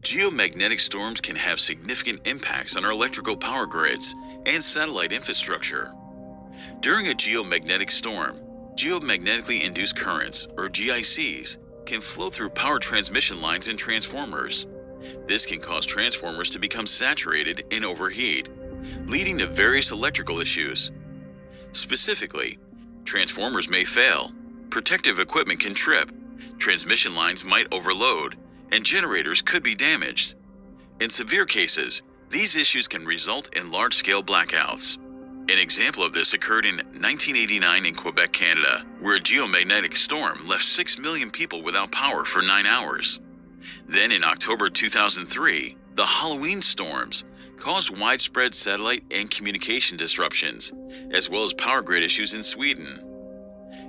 Geomagnetic storms can have significant impacts on our electrical power grids and satellite infrastructure. During a geomagnetic storm, geomagnetically induced currents, or GICs, can flow through power transmission lines and transformers. This can cause transformers to become saturated and overheat, leading to various electrical issues. Specifically, transformers may fail, protective equipment can trip, transmission lines might overload, and generators could be damaged. In severe cases, these issues can result in large-scale blackouts. An example of this occurred in 1989 in Quebec, Canada, where a geomagnetic storm left 6 million people without power for 9 hours. Then in October 2003, the Halloween storms caused widespread satellite and communication disruptions, as well as power grid issues in Sweden.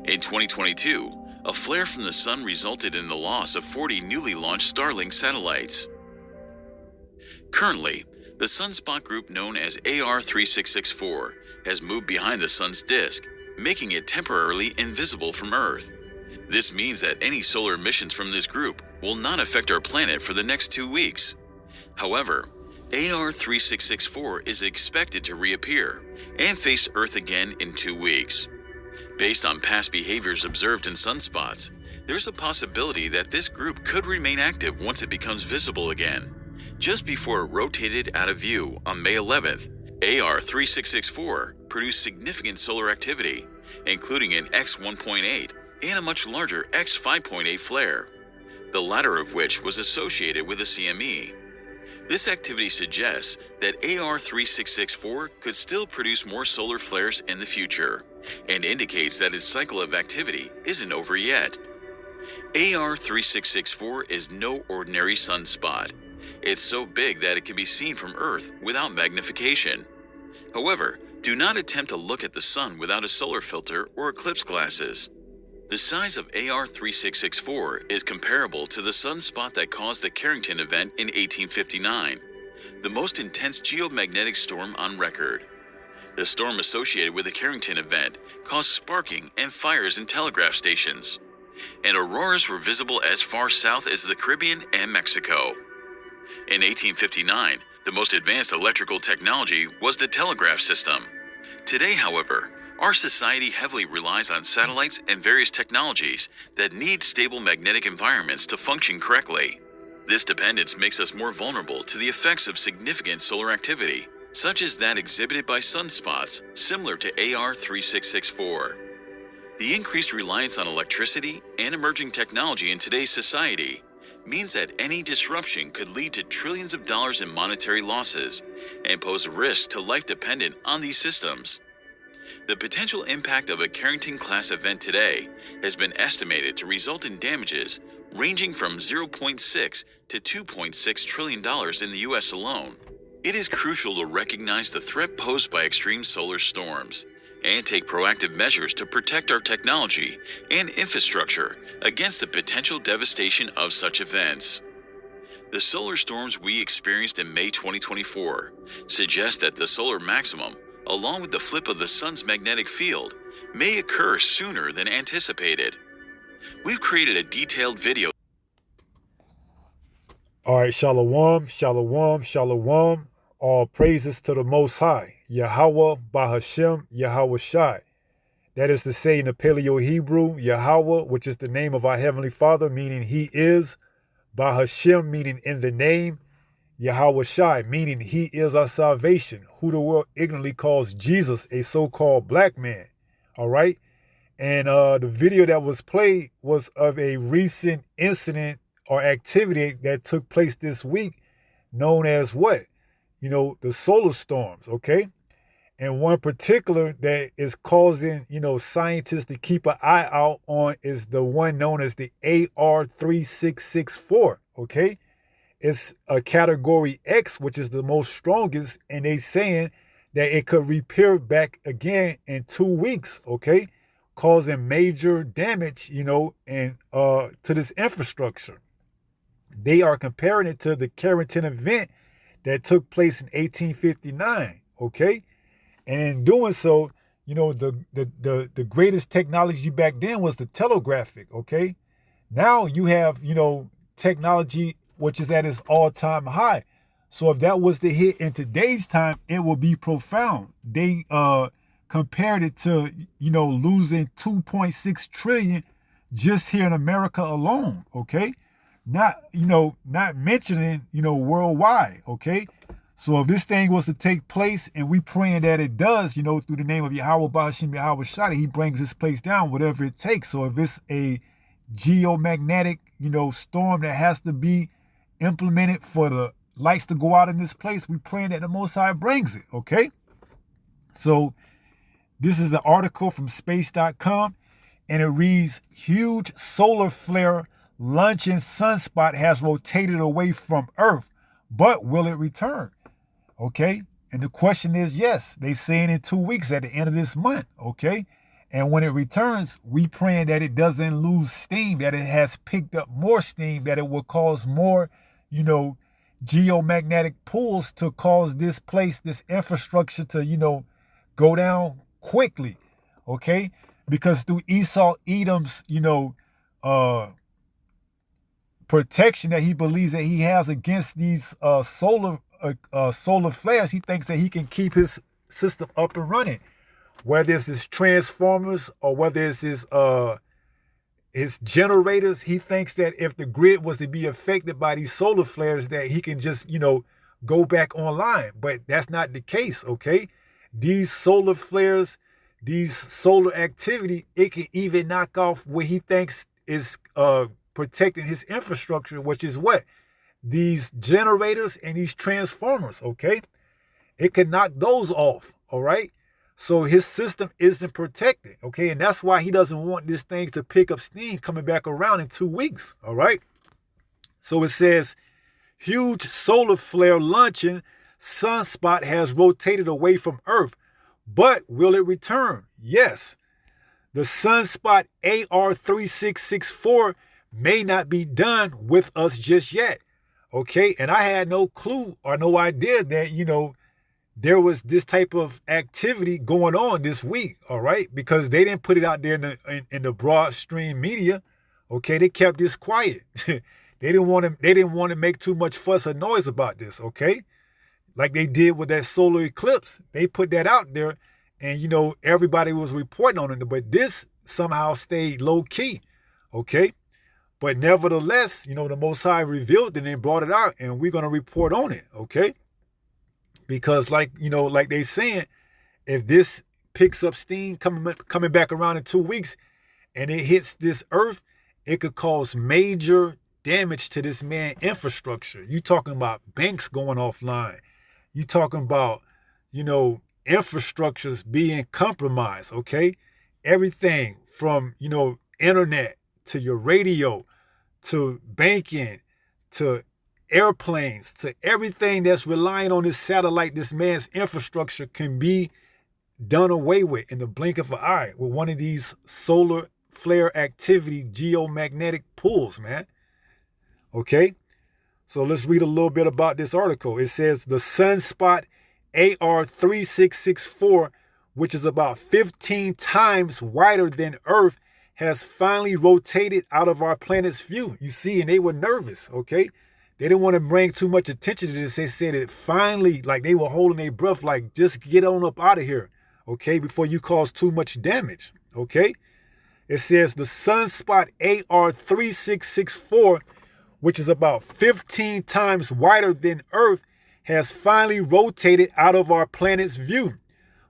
In 2022, a flare from the sun resulted in the loss of 40 newly launched Starlink satellites. Currently, the sunspot group known as AR3664 has moved behind the sun's disk, making it temporarily invisible from Earth. This means that any solar emissions from this group will not affect our planet for the next 2 weeks. However, AR3664 is expected to reappear and face Earth again in 2 weeks. Based on past behaviors observed in sunspots, there's a possibility that this group could remain active once it becomes visible again. Just before it rotated out of view on May 11th, AR3664 produced significant solar activity, including an X1.8 and a much larger X5.8 flare, the latter of which was associated with a CME. This activity suggests that AR3664 could still produce more solar flares in the future, and indicates that its cycle of activity isn't over yet. AR3664 is no ordinary sunspot. It's so big that it can be seen from Earth without magnification. However, do not attempt to look at the sun without a solar filter or eclipse glasses. The size of AR3664 is comparable to the sunspot that caused the Carrington event in 1859, the most intense geomagnetic storm on record. The storm associated with the Carrington event caused sparking and fires in telegraph stations, and auroras were visible as far south as the Caribbean and Mexico. In 1859, the most advanced electrical technology was the telegraph system. Today, however, our society heavily relies on satellites and various technologies that need stable magnetic environments to function correctly. This dependence makes us more vulnerable to the effects of significant solar activity, such as that exhibited by sunspots similar to AR3664. The increased reliance on electricity and emerging technology in today's society means that any disruption could lead to trillions of dollars in monetary losses and pose risks to life dependent on these systems. The potential impact of a Carrington-class event today has been estimated to result in damages ranging from $0.6 to $2.6 trillion in the U.S. alone. It is crucial to recognize the threat posed by extreme solar storms and take proactive measures to protect our technology and infrastructure against the potential devastation of such events. The solar storms we experienced in May 2024 suggest that the solar maximum, along with the flip of the sun's magnetic field, may occur sooner than anticipated. We've created a detailed video. All right, shalom, shalom, shalom. All praises to the Most High, Yahweh, Bahashem, Yahweh Shai. That is to say in the Paleo-Hebrew, Yahweh, which is the name of our Heavenly Father, meaning He is, Bahashem, meaning in the name, Yahweh Shai, meaning He is our salvation, who the world ignorantly calls Jesus, a so-called black man. All right? And the video that was played was of a recent incident or activity that took place this week, known as what? The solar storms, okay? And one particular that is causing, scientists to keep an eye out on is the one known as the AR3664, okay? It's a category X, which is the most strongest, and they saying that it could repair back again in 2 weeks, okay? Causing major damage, and to this infrastructure. They are comparing it to the Carrington event that took place in 1859, okay? And in doing so, the greatest technology back then was the telegraphic, okay? Now you have, technology which is at its all-time high. So if that was to hit in today's time, it will be profound. They compared it to, losing 2.6 trillion just here in America alone, okay? Not mentioning, worldwide, okay? So if this thing was to take place, and we praying that it does, through the name of Yahweh Bahashim Yahweh Shai, he brings this place down, whatever it takes. So if it's a geomagnetic, storm that has to be implemented for the lights to go out in this place, we praying that the Most High brings it, okay? So this is the article from space.com, and it reads, huge solar flare launching sunspot has rotated away from Earth, but will it return? Okay, and the question is, yes, they saying in 2 weeks at the end of this month, okay? And when it returns, we praying that it doesn't lose steam, that it has picked up more steam, that it will cause more, geomagnetic pulls to cause this place, this infrastructure to, go down quickly, okay? Because through Esau Edom's, protection that he believes that he has against these solar flares, he thinks that he can keep his system up and running, whether it's his transformers or whether it's his generators. He thinks that if the grid was to be affected by these solar flares, that he can just go back online. But that's not the case, okay? These solar flares, these solar activity, it can even knock off what he thinks is protecting his infrastructure, which is what? These generators and these transformers, okay? It can knock those off, all right? So his system isn't protected, okay? And that's why he doesn't want this thing to pick up steam coming back around in 2 weeks, all right? So it says, huge solar flare launching sunspot has rotated away from Earth, but will it return? Yes. The sunspot AR3664 may not be done with us just yet, okay? And I had no clue or no idea that, there was this type of activity going on this week, all right? Because they didn't put it out there in the broad stream media, okay? They kept this quiet. They didn't want to make too much fuss or noise about this, okay? Like they did with that solar eclipse. They put that out there, and everybody was reporting on it, but this somehow stayed low key, okay? But nevertheless, the Most High revealed it and brought it out, and we're going to report on it, okay? Because like they saying, if this picks up steam coming back around in 2 weeks and it hits this earth, it could cause major damage to this man infrastructure. You talking about banks going offline. You talking about, infrastructures being compromised, okay? Everything from, internet to your radio to banking to airplanes to everything that's relying on this satellite, this man's infrastructure can be done away with in the blink of an eye with one of these solar flare activity geomagnetic pulls, man. Okay? So let's read a little bit about this article. It says the sunspot AR3664, which is about 15 times wider than Earth, has finally rotated out of our planet's view. You see, and they were nervous, okay? They didn't want to bring too much attention to this. They said it finally, like they were holding their breath, like just get on up out of here, okay, before you cause too much damage, okay? It says the sunspot AR3664, which is about 15 times wider than Earth, has finally rotated out of our planet's view,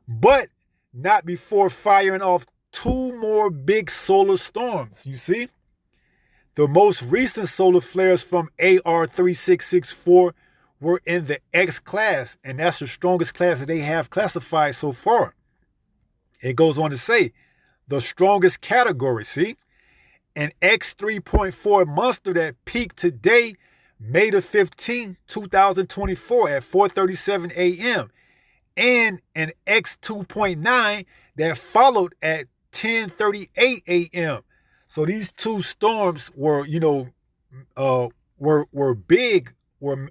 but not before firing off 2 more big solar storms, you see? The most recent solar flares from AR3664 were in the X class, and that's the strongest class that they have classified so far. It goes on to say, the strongest category, see? An X 3.4 monster that peaked today, May the 15th, 2024 at 4:37 a.m. and an X 2.9 that followed at 10:38 a.m. So these 2 storms were, were big, were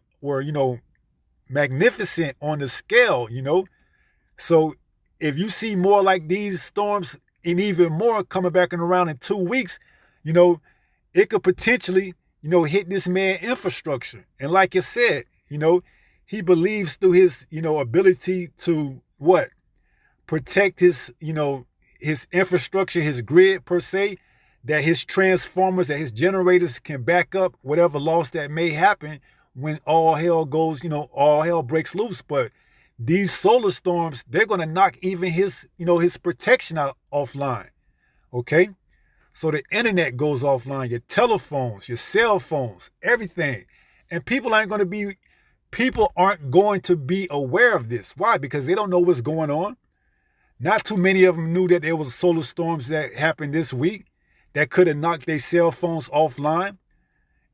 magnificent on the scale, So if you see more like these storms and even more coming back and around in 2 weeks, it could potentially, hit this man infrastructure. And like I said, he believes through his, ability to what? Protect his, his infrastructure, his grid per se, that his transformers, that his generators can back up whatever loss that may happen when all hell goes, all hell breaks loose. But these solar storms, they're going to knock even his, his protection out offline. Okay? So the internet goes offline, your telephones, your cell phones, everything. And people aren't going to be aware of this. Why? Because they don't know what's going on. Not too many of them knew that there was solar storms that happened this week that could have knocked their cell phones offline.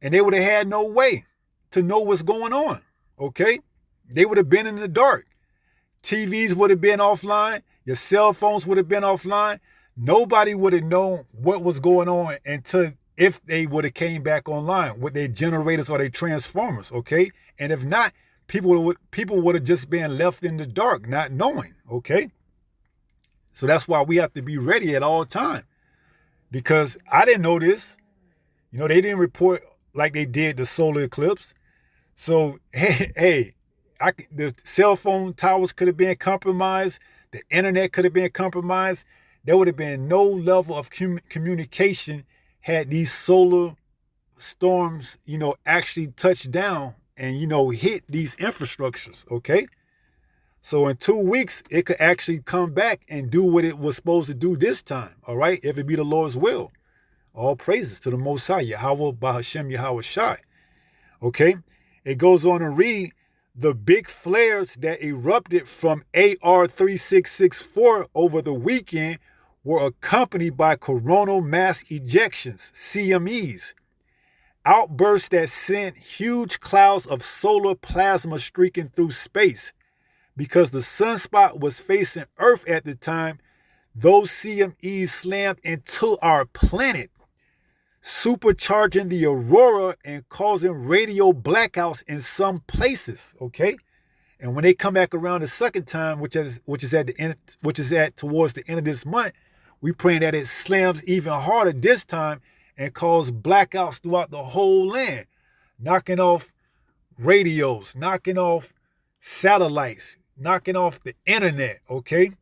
And they would have had no way to know what's going on. Okay? They would have been in the dark. TVs would have been offline. Your cell phones would have been offline. Nobody would have known what was going on until if they would have came back online with their generators or their transformers, okay? And if not, people would have just been left in the dark, not knowing, okay? So that's why we have to be ready at all times. Because I didn't know this. They didn't report like they did the solar eclipse. So, the cell phone towers could have been compromised. The internet could have been compromised. There would have been no level of communication had these solar storms, actually touched down and, hit these infrastructures, okay? So in 2 weeks, it could actually come back and do what it was supposed to do this time, all right? If it be the Lord's will. All praises to the Most High, Yahweh, Bahashem, Yahweh Shai, okay? It goes on to read, the big flares that erupted from AR3664 over the weekend were accompanied by coronal mass ejections, CMEs, outbursts that sent huge clouds of solar plasma streaking through space. Because the sunspot was facing Earth at the time, those CMEs slammed into our planet, supercharging the aurora and causing radio blackouts in some places, okay? And when they come back around the second time, which is at towards the end of this month, we praying that it slams even harder this time and cause blackouts throughout the whole land, knocking off radios, knocking off satellites, knocking off the internet, okay?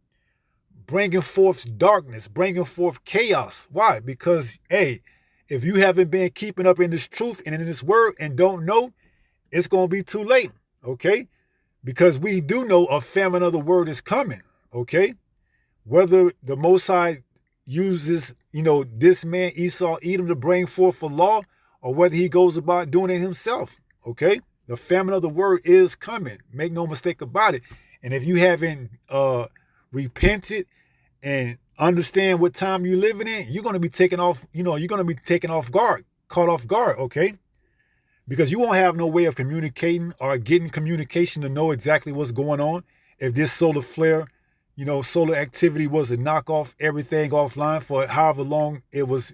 Bringing forth darkness, bringing forth chaos. Why? Because, if you haven't been keeping up in this truth and in this word and don't know, it's going to be too late, okay? Because we do know a famine of the word is coming, okay? Whether the Most High uses, this man Esau, Edom, to bring forth a law, or whether he goes about doing it himself, okay? The famine of the word is coming. Make no mistake about it. And if you haven't repented and understand what time you're living in, you're going to be taken off, caught off guard, okay? Because you won't have no way of communicating or getting communication to know exactly what's going on. If this solar flare, solar activity was to knock off everything offline for however long it was,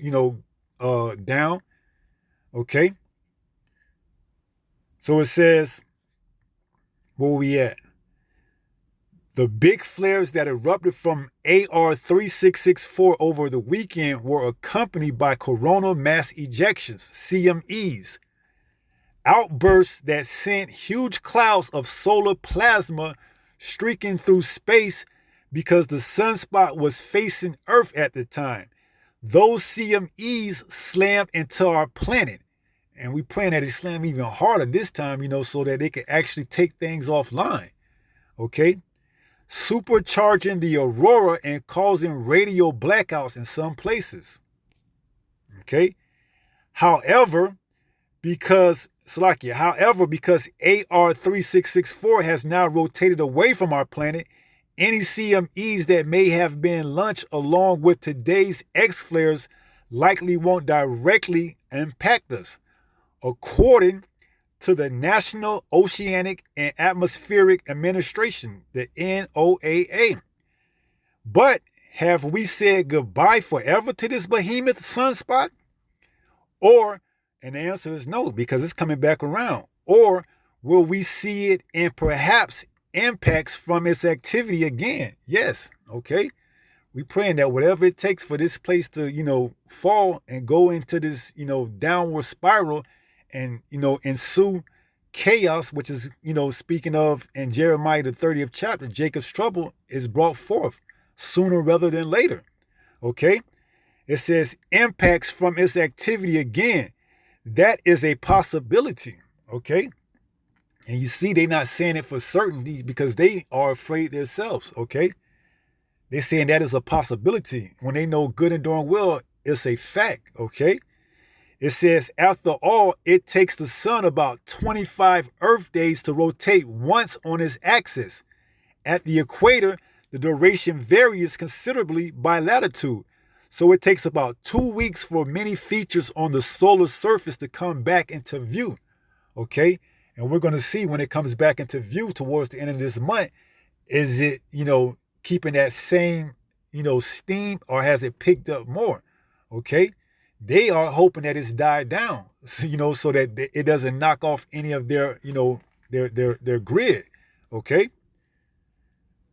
down, okay? So it says, where we at? The big flares that erupted from AR3664 over the weekend were accompanied by coronal mass ejections, CMEs, outbursts that sent huge clouds of solar plasma streaking through space because the sunspot was facing Earth at the time. Those CMEs slammed into our planet. And we praying that it slam even harder this time, so that they can actually take things offline, okay? Supercharging the aurora and causing radio blackouts in some places, okay? However, because AR3664 has now rotated away from our planet, any CMEs that may have been launched along with today's X-flares likely won't directly impact us, according to the National Oceanic and Atmospheric Administration, the NOAA. But have we said goodbye forever to this behemoth sunspot? And the answer is no, because it's coming back around. Or will we see it and perhaps impacts from its activity again? Yes, okay. We praying that whatever it takes for this place to, fall and go into this, downward spiral, and ensue chaos, which is speaking of in Jeremiah the 30th chapter, Jacob's trouble is brought forth sooner rather than later. Okay, it says impacts from its activity again. That is a possibility. Okay, and you see, they're not saying it for certainty because they are afraid themselves. Okay, they're saying that is a possibility when they know good and darn well it's a fact. Okay, it says, after all, it takes the sun about 25 Earth days to rotate once on its axis. At the equator, the duration varies considerably by latitude. So it takes about 2 weeks for many features on the solar surface to come back into view. Okay? And we're going to see when it comes back into view towards the end of this month, is it, keeping that same, steam, or has it picked up more? Okay? They are hoping that it's died down, so that it doesn't knock off any of their, their grid. Okay.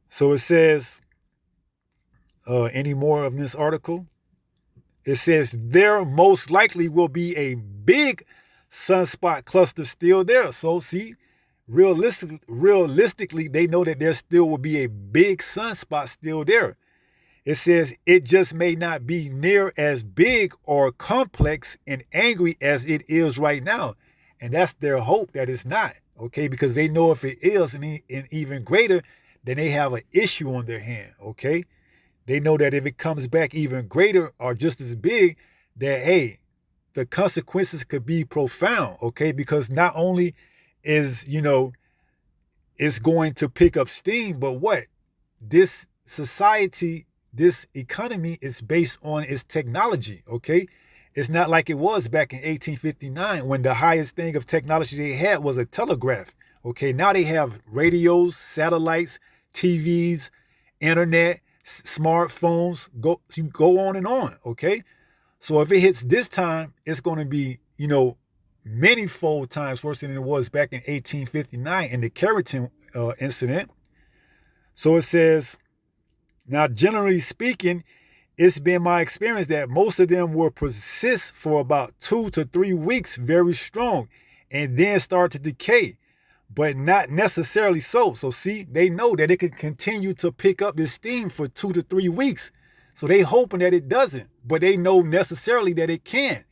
So it says, any more of this article? It says there most likely will be a big sunspot cluster still there. So see, realistically, they know that there still will be a big sunspot still there. It says it just may not be near as big or complex and angry as it is right now. And that's their hope that it's not, okay? Because they know if it is and even greater, then they have an issue on their hand, okay? They know that if it comes back even greater or just as big, that, hey, the consequences could be profound, okay? Because not only is, it's going to pick up steam, but what? This society, this economy is based on its technology, okay? It's not like it was back in 1859 when the highest thing of technology they had was a telegraph, okay? Now they have radios, satellites, TVs, internet, smartphones, go on and on, okay? So if it hits this time, it's going to be, many-fold times worse than it was back in 1859 in the Carrington incident. So it says, now, generally speaking, it's been my experience that most of them will persist for about 2 to 3 weeks very strong and then start to decay, but not necessarily so. So see, they know that it can continue to pick up this steam for 2 to 3 weeks. So they hoping that it doesn't, but they know necessarily that it can.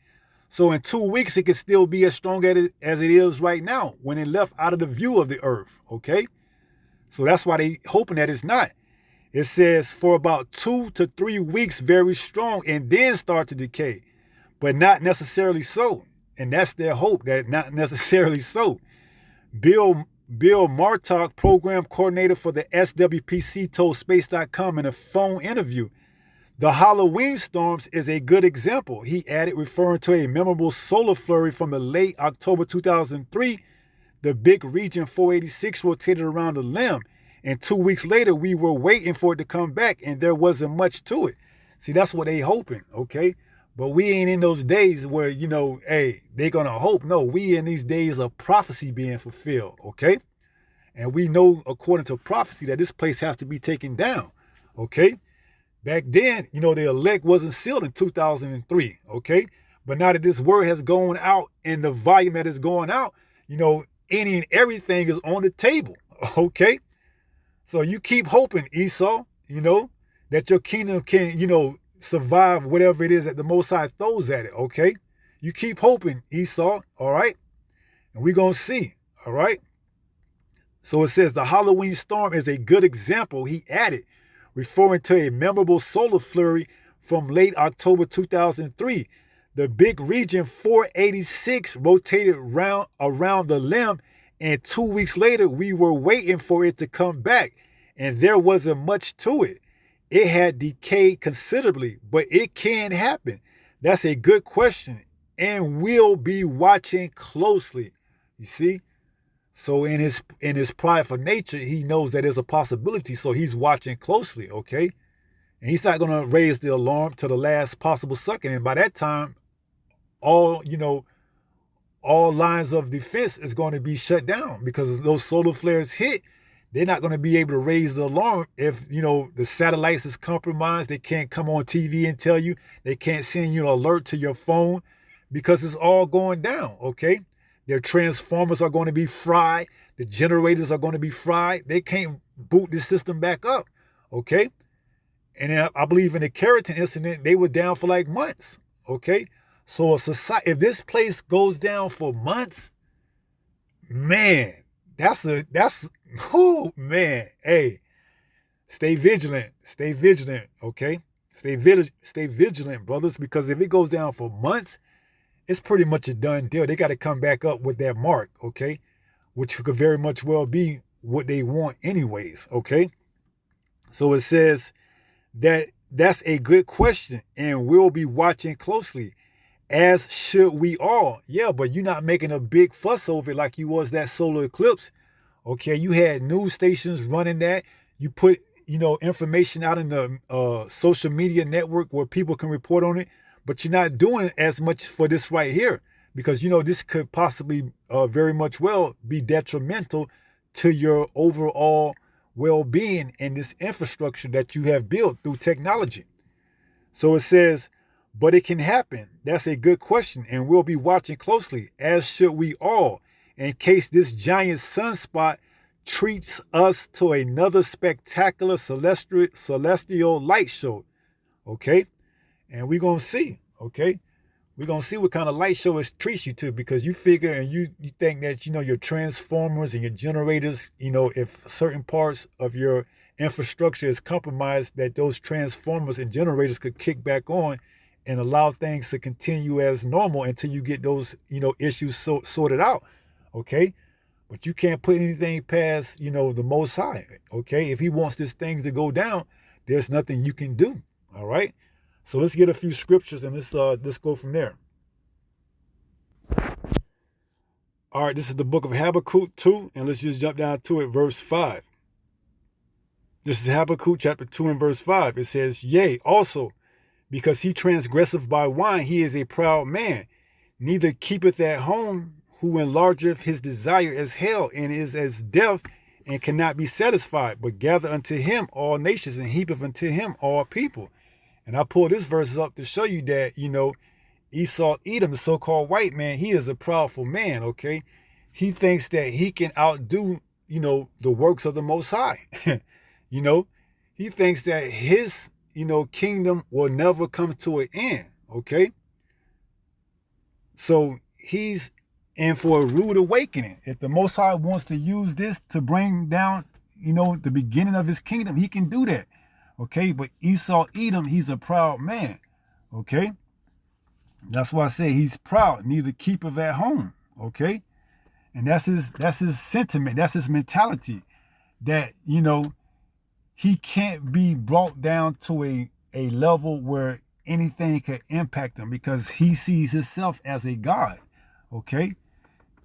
So in 2 weeks, it can still be as strong as it is right now when it left out of the view of the earth, okay? So that's why they hoping that it's not. It says for about 2 to 3 weeks, very strong, and then start to decay, but not necessarily so. And that's their hope, that not necessarily so. Bill Martok, program coordinator for the SWPC, told Space.com in a phone interview, the Halloween storms is a good example, he added, referring to a memorable solar flurry from the late October 2003. The big region 486 rotated around the limb. And 2 weeks later, we were waiting for it to come back, and there wasn't much to it. See, that's what they hoping, okay? But we ain't in those days where, hey, they going to hope. No, we in these days of prophecy being fulfilled, okay? And we know, according to prophecy, that this place has to be taken down, okay? Back then, the elect wasn't sealed in 2003, okay? But now that this word has gone out and the volume that is going out, any and everything is on the table, okay? So you keep hoping, Esau, that your kingdom can, survive whatever it is that the Most High throws at it, okay? You keep hoping, Esau, all right? And we're going to see, all right? So it says, the Halloween storm is a good example, he added, referring to a memorable solar flurry from late October 2003. The big region 486 rotated around the limb, and 2 weeks later, we were waiting for it to come back, and there wasn't much to it. It had decayed considerably, but it can happen. That's a good question, and we'll be watching closely. You see? So in his prideful nature, he knows that there's a possibility, so he's watching closely, okay? And he's not going to raise the alarm to the last possible second, and by that time, all lines of defense is going to be shut down because those solar flares hit. They're not going to be able to raise the alarm if, the satellites is compromised. They can't come on TV and tell you. They can't send you an alert to your phone because it's all going down, okay? Their transformers are going to be fried. The generators are going to be fried. They can't boot this system back up, okay? And then I believe in the Keratin incident, they were down for like months, okay? So a society, if this place goes down for months, man, man, hey, stay vigilant, okay? Stay vigilant, brothers, because if it goes down for months, it's pretty much a done deal. They got to come back up with that mark, okay? Which could very much well be what they want anyways, okay? So it says that's a good question, and we'll be watching closely, as should we all. Yeah, but you're not making a big fuss over it like you was that solar eclipse, okay? You had news stations running that. You put, information out in the social media network where people can report on it, but you're not doing as much for this right here because, this could possibly very much well be detrimental to your overall well-being and this infrastructure that you have built through technology. So it says, but it can happen. That's a good question, and we'll be watching closely, as should we all, in case this giant sunspot treats us to another spectacular celestial light show, okay? And we're going to see, okay? We're going to see what kind of light show it treats you to, because you figure and you think that, your transformers and your generators, if certain parts of your infrastructure is compromised, that those transformers and generators could kick back on and allow things to continue as normal until you get those, issues sorted out, okay? But you can't put anything past, the Most High, okay? If he wants this thing to go down, there's nothing you can do, all right? So let's get a few scriptures and let's go from there. All right, this is the book of Habakkuk 2, and let's just jump down to it, verse 5. This is Habakkuk chapter 2 and verse 5. It says, yea, also, because he transgresseth by wine, he is a proud man, neither keepeth at home, who enlargeth his desire as hell, and is as death, and cannot be satisfied, but gather unto him all nations, and heapeth unto him all people. And I pulled this verse up to show you that, Esau, Edom, the so-called white man, he is a proudful man, okay? He thinks that he can outdo, the works of the Most High. He thinks that his, kingdom will never come to an end, okay? So he's in for a rude awakening. If the Most High wants to use this to bring down, the beginning of his kingdom, he can do that. Okay, but Esau, Edom, he's a proud man. Okay, that's why I say he's proud, neither keepeth at home. Okay, and that's his sentiment, that's his mentality. That he can't be brought down to a level where anything could impact him because he sees himself as a god. Okay,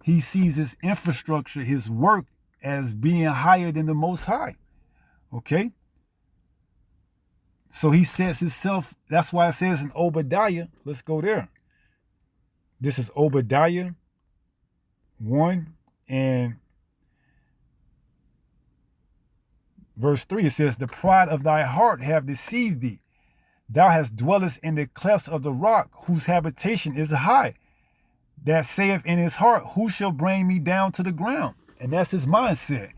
he sees his infrastructure, his work, as being higher than the Most High. Okay. So he sets himself, that's why it says in Obadiah, let's go there. This is Obadiah 1 and verse 3. It says, the pride of thy heart have deceived thee. Thou hast dwellest in the clefts of the rock, whose habitation is high. That saith in his heart, who shall bring me down to the ground? And that's his mindset,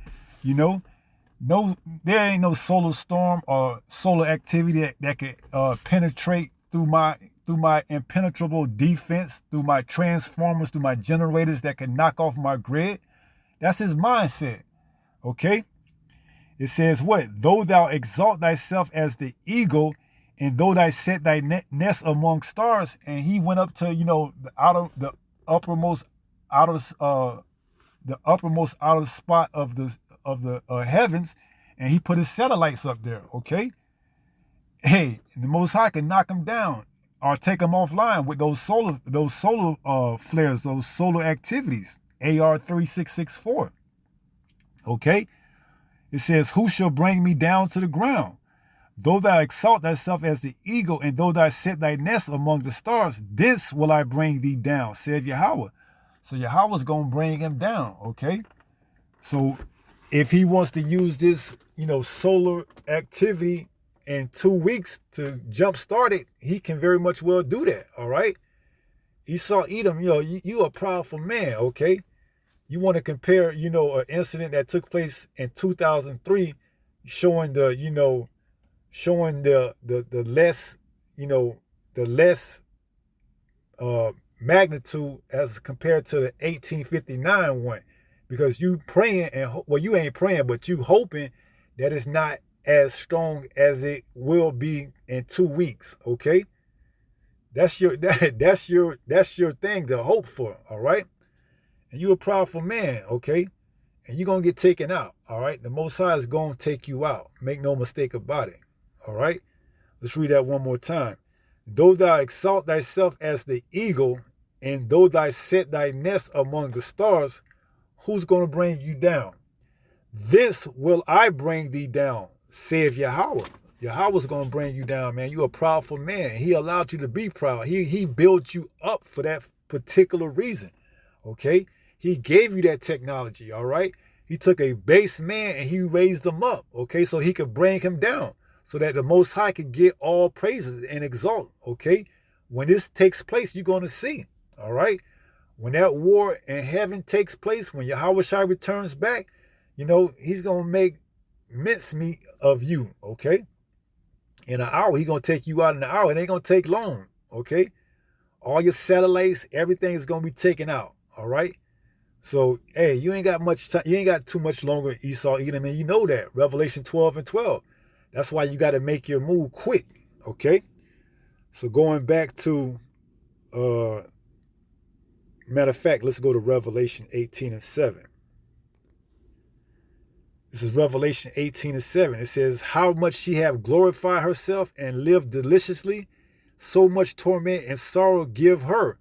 No, there ain't no solar storm or solar activity that could penetrate through my impenetrable defense, through my transformers, through my generators that can knock off my grid. That's his mindset. Okay? It says what? Though thou exalt thyself as the eagle, and though thou set thy nest among stars, and he went up to, the uppermost outer spot of the heavens, and he put his satellites up there, okay? Hey, the Most High can knock him down or take him offline with those solar flares, those solar activities, AR3664, okay? It says, who shall bring me down to the ground? Though thou exalt thyself as the eagle, and though thou set thy nest among the stars, thence will I bring thee down, saith Yahweh. So Yahweh's going to bring him down, okay? So if he wants to use this, solar activity in 2 weeks to jumpstart it, he can very much well do that, all right? Esau Edom, you a proudful man, okay? You want to compare, an incident that took place in 2003, showing showing the less, the less magnitude as compared to the 1859 one, because you praying and well, you ain't praying, but you hoping that it's not as strong as it will be in 2 weeks. Okay, that's your thing to hope for. All right, and you a proudful man. Okay, and you're gonna get taken out. All right, the Most High is gonna take you out. Make no mistake about it. All right, let's read that one more time. Though thou exalt thyself as the eagle, and though thou set thy nest among the stars, who's going to bring you down? This will I bring thee down, saith Yahweh. Yahweh's going to bring you down, man. You're a proudful man. He allowed you to be proud. He built you up for that particular reason, okay? He gave you that technology, all right? He took a base man and he raised him up, okay, so he could bring him down, so that the Most High could get all praises and exalt, okay? When this takes place, you're going to see, all right? When that war in heaven takes place, when Yahweh Shai returns back, he's going to make mincemeat of you, okay? In an hour, he's going to take you out in an hour. It ain't going to take long, okay? All your satellites, everything is going to be taken out, all right? So, hey, you ain't got much time. You ain't got too much longer, Esau, Edom, and you know that. Revelation 12 and 12. That's why you got to make your move quick, okay? So going back to, matter of fact, let's go to Revelation 18 and 7. This is Revelation 18 and 7. It says, how much she have glorified herself and lived deliciously, so much torment and sorrow give her.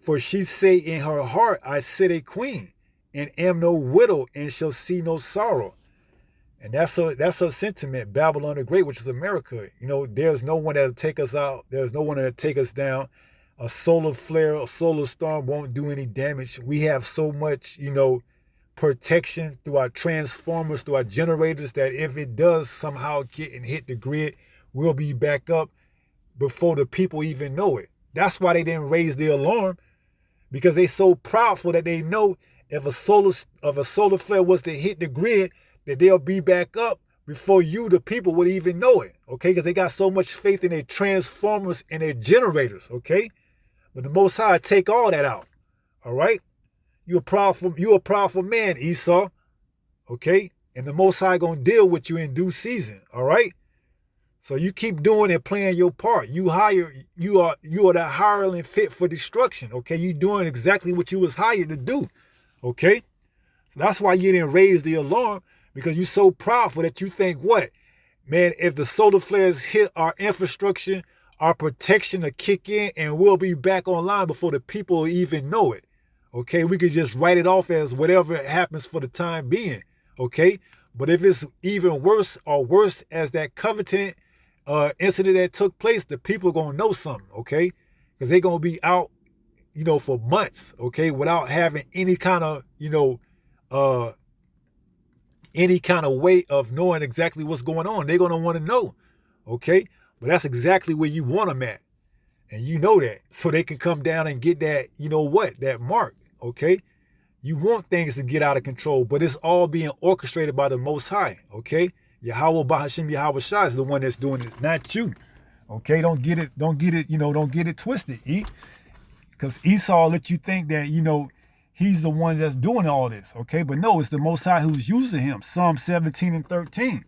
For she say in her heart, I sit a queen, and am no widow, and shall see no sorrow. And that's her sentiment, Babylon the Great, which is America. There's no one that'll take us out. There's no one that'll take us down. A solar flare, a solar storm won't do any damage. We have so much, protection through our transformers, through our generators, that if it does somehow get and hit the grid, we'll be back up before the people even know it. That's why they didn't raise the alarm, because they so proudful that they know if a solar flare was to hit the grid, that they'll be back up before you, the people, would even know it, okay? Because they got so much faith in their transformers and their generators, okay? But the Most High take all that out, all right? You're a proudful man, Esau, okay? And the Most High gonna deal with you in due season, all right? So you keep doing and playing your part. You are that hireling fit for destruction, okay? You doing exactly what you was hired to do, okay? So that's why you didn't raise the alarm, because you're so proudful that you think, what? Man, if the solar flares hit our infrastructure, our protection will kick in and we'll be back online before the people even know it. Okay, we could just write it off as whatever happens for the time being. Okay, but if it's even worse or worse as that coveting incident that took place, the people are going to know something. Okay, because they're going to be out, for months. Okay, without having any kind of, any kind of way of knowing exactly what's going on. They're going to want to know. Okay, but that's exactly where you want them at. And you know that. So they can come down and get that, that mark, okay? You want things to get out of control, but it's all being orchestrated by the Most High, okay? Yahweh Bahashim Yahweh Shai is the one that's doing it, not you, okay? Don't get it twisted, because Esau let you think that, he's the one that's doing all this, okay? But no, it's the Most High who's using him. Psalm 17 and 13,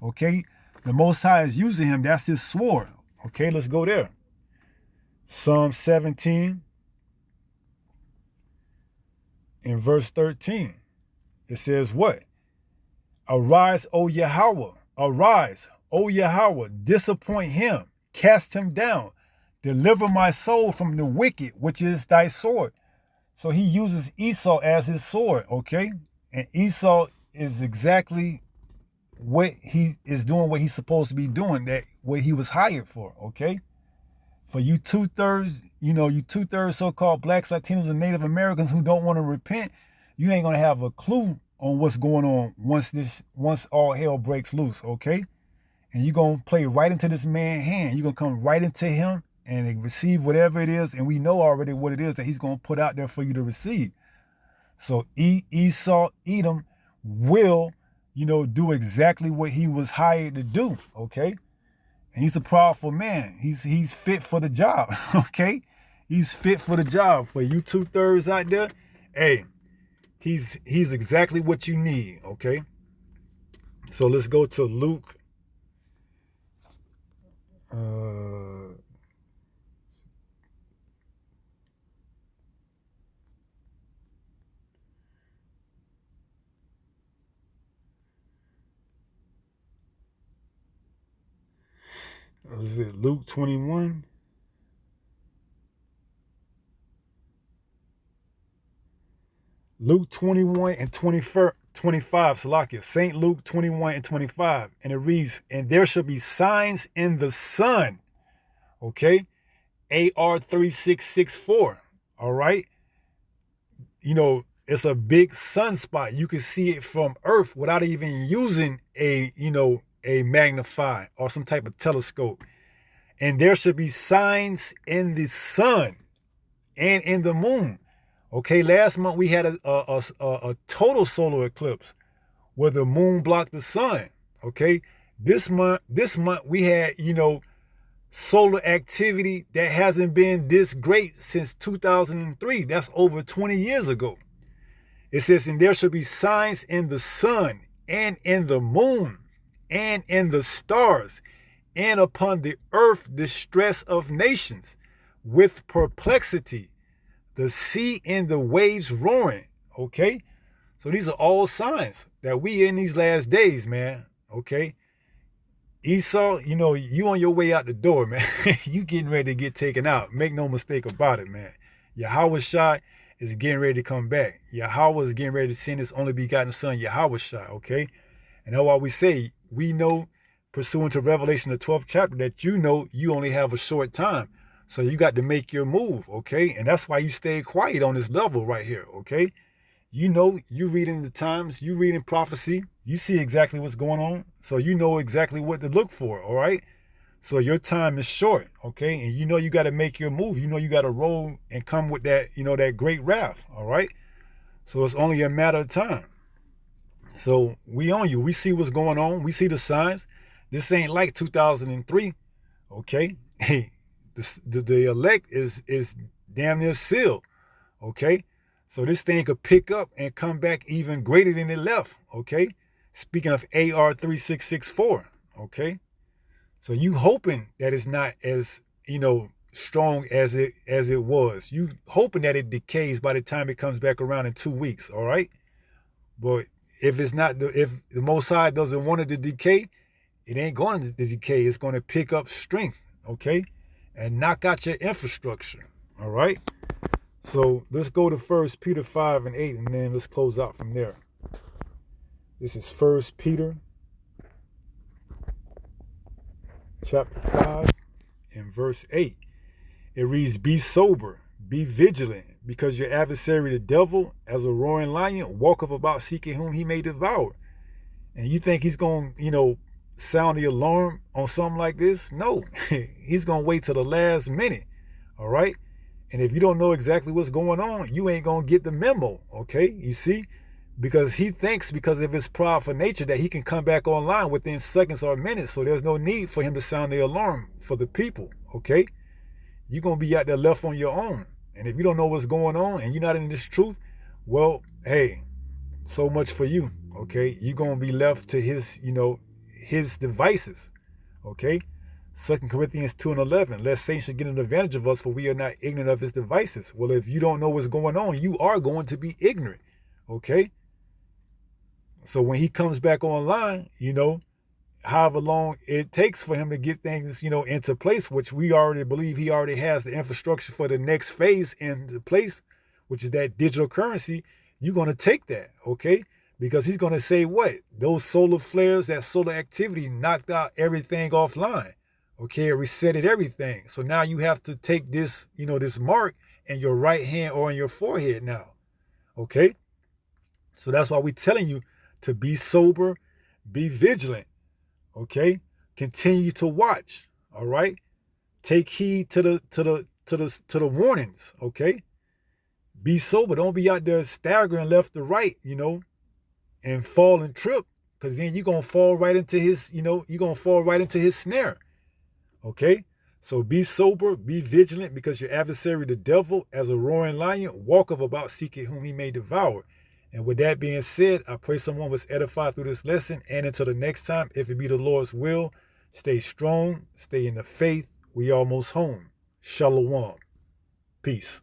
okay? The Most High is using him. That's his sword, okay? Let's go there. Psalm 17 in verse 13. It says what? Arise, O Yahweh. Arise, O Yahweh. Disappoint him. Cast him down. Deliver my soul from the wicked, which is thy sword. So he uses Esau as his sword, okay? And Esau is exactly what he is doing, what he's supposed to be doing, that what he was hired for, okay? For you two-thirds so-called blacks, Latinos, and Native Americans who don't want to repent, you ain't gonna have a clue on what's going on once all hell breaks loose, okay? And you're gonna play right into this man's hand. You're gonna come right into him and they receive whatever it is, and we know already what it is that he's going to put out there for you to receive. So Esau, Edom will, do exactly what he was hired to do, okay? And he's a powerful man. He's fit for the job, okay? He's fit for the job. For you 2/3 out there, hey, he's exactly what you need, okay? So let's go to Luke. Is it Luke 21? Luke 21 and 25, Salakia. St. Luke 21 and 25. And it reads, and there shall be signs in the sun. Okay? AR3664. All right? It's a big sunspot. You can see it from Earth without even using a magnify or some type of telescope. And there should be signs in the sun and in the moon. Okay, last month we had a total solar eclipse where the moon blocked the sun. Okay, this month we had solar activity that hasn't been this great since 2003. That's over 20 years ago. It says, and there shall be signs in the sun and in the moon and in the stars and upon the earth distress of nations with perplexity, the sea and the waves roaring. Okay? So these are all signs that we in these last days, man. Okay? Esau, you on your way out the door, man. You getting ready to get taken out. Make no mistake about it, man. Yahweh Shai is getting ready to come back. Yahweh is getting ready to send his only begotten son, Yahweh Shai, okay? And that's why we say, we know, pursuant to Revelation, the 12th chapter, that you only have a short time. So you got to make your move, okay? And that's why you stay quiet on this level right here, okay? You reading the times, you reading prophecy, you see exactly what's going on. So you know exactly what to look for, all right? So your time is short, okay? And you got to make your move. You got to roll and come with that, that great wrath, all right? So it's only a matter of time. So we on you. We see what's going on. We see the signs. This ain't like 2003, okay? Hey, the elect is damn near sealed, okay? So this thing could pick up and come back even greater than it left, okay? Speaking of AR3664, okay? So you hoping that it's not as, strong as it was. You hoping that it decays by the time it comes back around in 2 weeks, all right? But if the Most High doesn't want it to decay, it ain't going to decay. It's going to pick up strength, okay? And knock out your infrastructure, all right? So let's go to 1 Peter 5 and 8, and then let's close out from there. This is 1 Peter chapter 5 and verse 8. It reads, be sober, be vigilant, because your adversary the devil, as a roaring lion, walketh about seeking whom he may devour. And you think he's going to, sound the alarm on something like this? No, he's going to wait till the last minute, all right? And if you don't know exactly what's going on, you ain't going to get the memo, okay? You see? Because he thinks, because of his prideful nature, that he can come back online within seconds or minutes. So there's no need for him to sound the alarm for the people, okay? You're going to be out there left on your own. And if you don't know what's going on and you're not in this truth, well, hey, so much for you, okay? You're going to be left to his, his devices, okay? 2 Corinthians 2 and 11, lest Satan should get an advantage of us, for we are not ignorant of his devices. Well, if you don't know what's going on, you are going to be ignorant, okay? So when he comes back online, however long it takes for him to get things, into place, which we already believe he already has the infrastructure for the next phase into place, which is that digital currency, you're going to take that, okay? Because he's going to say what? Those solar flares, that solar activity knocked out everything offline, okay? It resetted everything. So now you have to take this, this mark in your right hand or in your forehead now, okay? So that's why we're telling you to be sober, be vigilant, okay? Continue to watch, all right? Take heed to the warnings, okay? Be sober. Don't be out there staggering left to right, and fall and trip, because then you're gonna fall right into his, you're gonna fall right into his snare. Okay? So be sober, be vigilant, because your adversary, the devil, as a roaring lion, walketh about seeking whom he may devour. And with that being said, I pray someone was edified through this lesson. And until the next time, if it be the Lord's will, stay strong, stay in the faith. We almost home. Shalom. Peace.